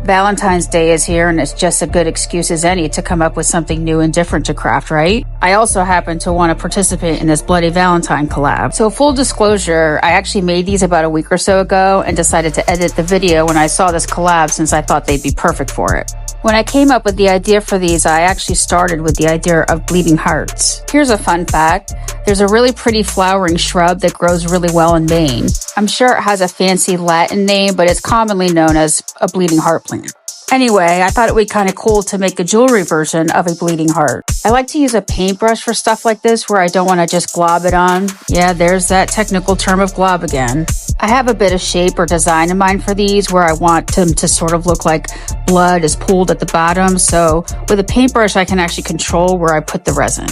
Valentine's Day is here, and it's just a good excuse as any to come up with something new and different to craft, right? I also happen to want to participate in this Bloody Valentine collab. So full disclosure, I actually made these about a week or so ago and decided to edit the video when I saw this collab since I thought they'd be perfect for it. When I came up with the idea for these, I actually started with the idea of bleeding hearts. Here's a fun fact. There's a really pretty flowering shrub that grows really well in Maine. I'm sure it has a fancy Latin name, but it's commonly known as a bleeding heart plant. Anyway, I thought it would be kind of cool to make a jewelry version of a bleeding heart. I like to use a paintbrush for stuff like this where I don't want to just glob it on. Yeah, there's that technical term of glob again. I have a bit of shape or design in mind for these where I want them to sort of look like blood is pooled at the bottom. So with a paintbrush, I can actually control where I put the resin.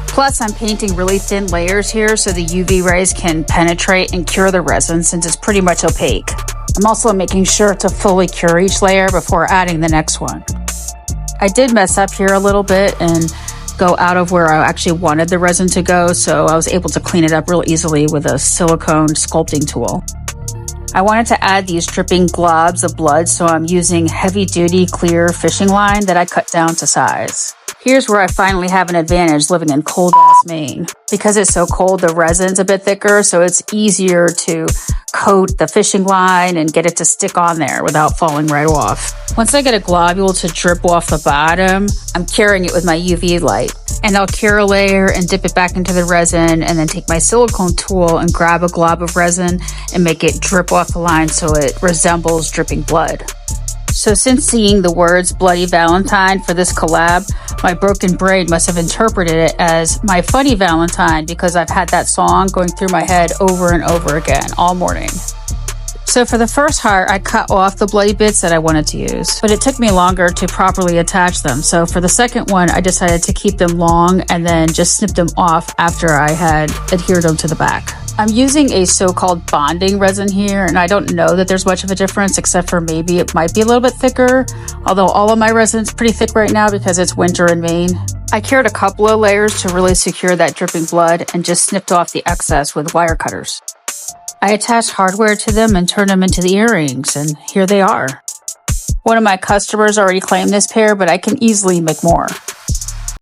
Plus, I'm painting really thin layers here so the UV rays can penetrate and cure the resin since it's pretty much opaque. I'm also making sure to fully cure each layer before adding the next one. I did mess up here a little bit and go out of where I actually wanted the resin to go, so I was able to clean it up real easily with a silicone sculpting tool. I wanted to add these dripping globs of blood, so I'm using heavy-duty clear fishing line that I cut down to size. Here's where I finally have an advantage living in cold-ass Maine. Because it's so cold, the resin's a bit thicker, so it's easier to coat the fishing line and get it to stick on there without falling right off. Once I get a globule to drip off the bottom, I'm curing it with my UV light. And I'll cure a layer and dip it back into the resin and then take my silicone tool and grab a glob of resin and make it drip off the line so it resembles dripping blood. So since seeing the words Bloody Valentine for this collab, my broken brain must have interpreted it as my funny Valentine because I've had that song going through my head over and over again all morning. So for the first heart, I cut off the bloody bits that I wanted to use, but it took me longer to properly attach them. So for the second one, I decided to keep them long and then just snip them off after I had adhered them to the back. I'm using a so-called bonding resin here, and I don't know that there's much of a difference except for maybe it might be a little bit thicker, although all of my resin's pretty thick right now because it's winter in Maine. I cured a couple of layers to really secure that dripping blood and just snipped off the excess with wire cutters. I attached hardware to them and turned them into the earrings, and here they are. One of my customers already claimed this pair, but I can easily make more.